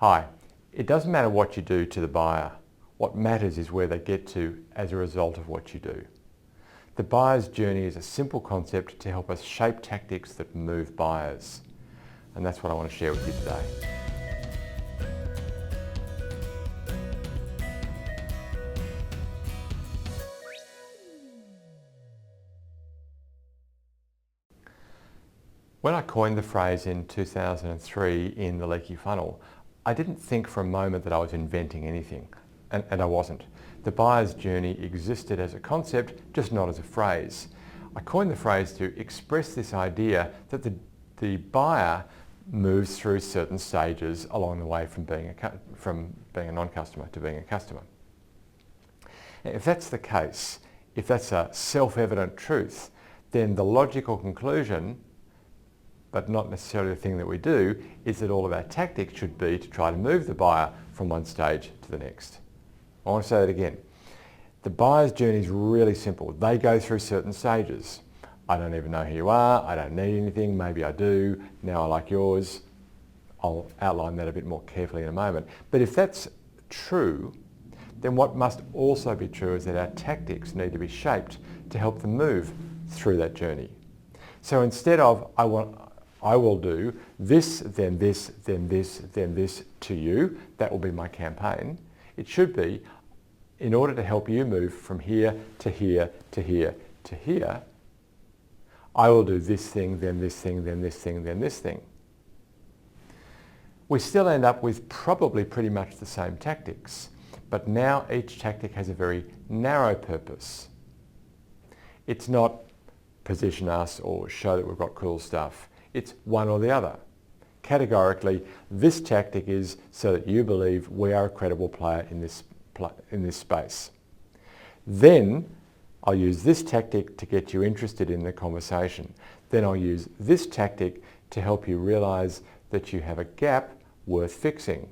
Hi, it doesn't matter what you do to the buyer. What matters is where they get to as a result of what you do. The buyer's journey is a simple concept to help us shape tactics that move buyers. And that's what I want to share with you today. When I coined the phrase in 2003 in the leaky funnel, I didn't think for a moment that I was inventing anything, and I wasn't. The buyer's journey existed as a concept, just not as a phrase. I coined the phrase to express this idea that the buyer moves through certain stages along the way from being a non-customer to being a customer. If that's the case, if that's a self-evident truth, then the logical conclusion, but not necessarily the thing that we do, is that all of our tactics should be to try to move the buyer from one stage to the next. I want to say that again. The buyer's journey is really simple. They go through certain stages. I don't even know who you are, I don't need anything, maybe I do, now I like yours. I'll outline that a bit more carefully in a moment. But if that's true, then what must also be true is that our tactics need to be shaped to help them move through that journey. So instead of I will do this, then this, then this, then this to you, that will be my campaign. It should be, in order to help you move from here to here to here to here, I will do this thing, then this thing, then this thing, then this thing. We still end up with probably pretty much the same tactics, but now each tactic has a very narrow purpose. It's not position us or show that we've got cool stuff. It's one or the other. Categorically, this tactic is so that you believe we are a credible player in this space. Then I'll use this tactic to get you interested in the conversation. Then I'll use this tactic to help you realize that you have a gap worth fixing.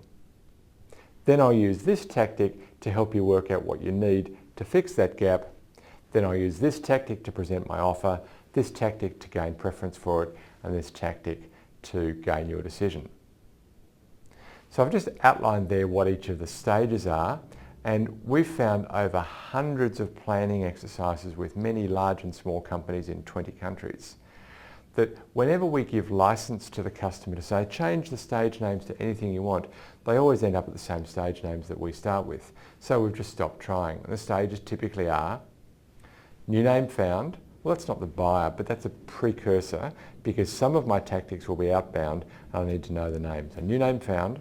Then I'll use this tactic to help you work out what you need to fix that gap. Then I'll use this tactic to present my offer, this tactic to gain preference for it, and this tactic to gain your decision. So I've just outlined there what each of the stages are, and we've found over hundreds of planning exercises with many large and small companies in 20 countries, that whenever we give license to the customer to say, change the stage names to anything you want, they always end up at the same stage names that we start with. So we've just stopped trying. And the stages typically are new name found. Well, that's not the buyer, but that's a precursor because some of my tactics will be outbound and I need to know the name. So new name found,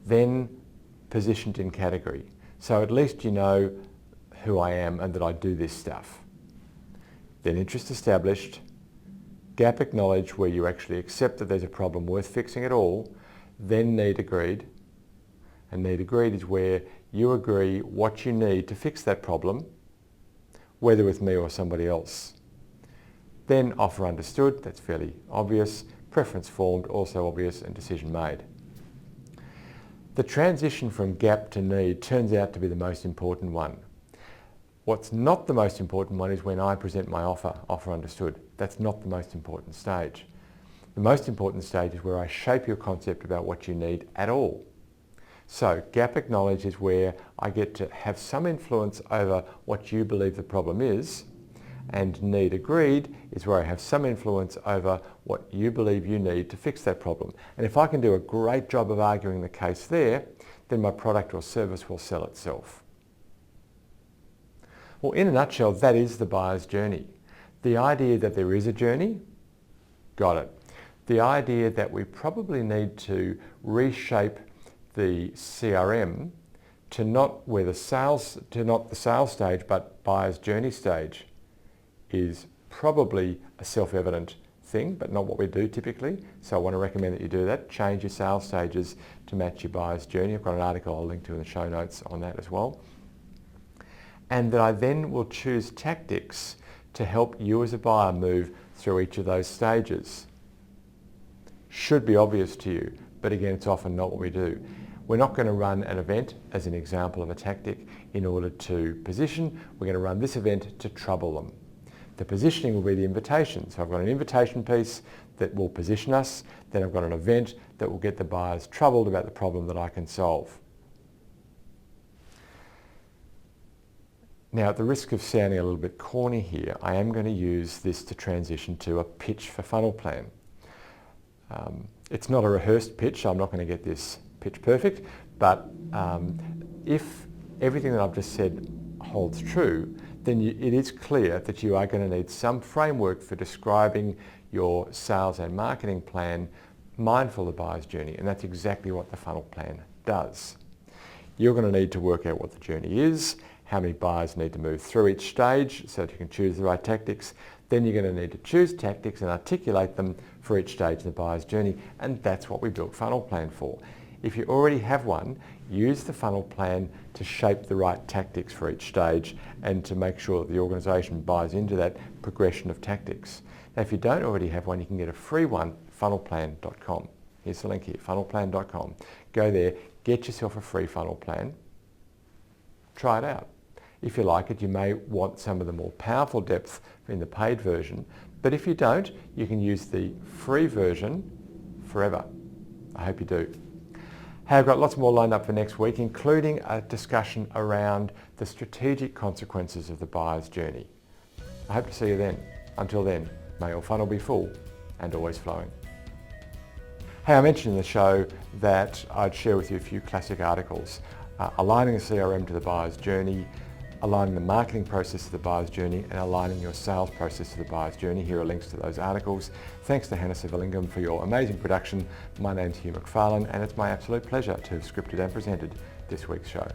then positioned in category. So at least you know who I am and that I do this stuff. Then interest established, gap acknowledged where you actually accept that there's a problem worth fixing at all, then need agreed. And need agreed is where you agree what you need to fix that problem, whether with me or somebody else. Then offer understood, that's fairly obvious. Preference formed, also obvious, and decision made. The transition from gap to need turns out to be the most important one. What's not the most important one is when I present my offer understood. That's not the most important stage. The most important stage is where I shape your concept about what you need at all. So gap acknowledged is where I get to have some influence over what you believe the problem is, and need agreed is where I have some influence over what you believe you need to fix that problem. And if I can do a great job of arguing the case there, then my product or service will sell itself. Well, in a nutshell, that is the buyer's journey. The idea that there is a journey, got it. The idea that we probably need to reshape the CRM to not the sales stage, but buyer's journey stage is probably a self-evident thing, but not what we do typically. So I want to recommend that you do that. Change your sales stages to match your buyer's journey. I've got an article I'll link to in the show notes on that as well. And that I then will choose tactics to help you as a buyer move through each of those stages. Should be obvious to you, but again, it's often not what we do. We're not going to run an event as an example of a tactic in order to position. We're going to run this event to trouble them. The positioning will be the invitation. So I've got an invitation piece that will position us. Then I've got an event that will get the buyers troubled about the problem that I can solve. Now, at the risk of sounding a little bit corny here, I am going to use this to transition to a pitch for funnel plan. It's not a rehearsed pitch, so I'm not going to get this pitch perfect, but if everything that I've just said holds true, then it is clear that you are going to need some framework for describing your sales and marketing plan mindful of the buyer's journey, and that's exactly what the funnel plan does. You're going to need to work out what the journey is, how many buyers need to move through each stage so that you can choose the right tactics. Then you're going to need to choose tactics and articulate them for each stage in the buyer's journey, and that's what we built Funnel Plan for. If you already have one, use the funnel plan to shape the right tactics for each stage and to make sure that the organisation buys into that progression of tactics. Now, if you don't already have one, you can get a free one, funnelplan.com. Here's the link here, funnelplan.com. Go there, get yourself a free funnel plan, try it out. If you like it, you may want some of the more powerful depth in the paid version, but if you don't, you can use the free version forever. I hope you do. Hey, I've got lots more lined up for next week, including a discussion around the strategic consequences of the buyer's journey. I hope to see you then. Until then, may your funnel be full and always flowing. Hey, I mentioned in the show that I'd share with you a few classic articles. Aligning the CRM to the buyer's journey, aligning the marketing process to the buyer's journey, and aligning your sales process to the buyer's journey. Here are links to those articles. Thanks to Hannah Sivalingam for your amazing production. My name's Hugh McFarlane, and it's my absolute pleasure to have scripted and presented this week's show.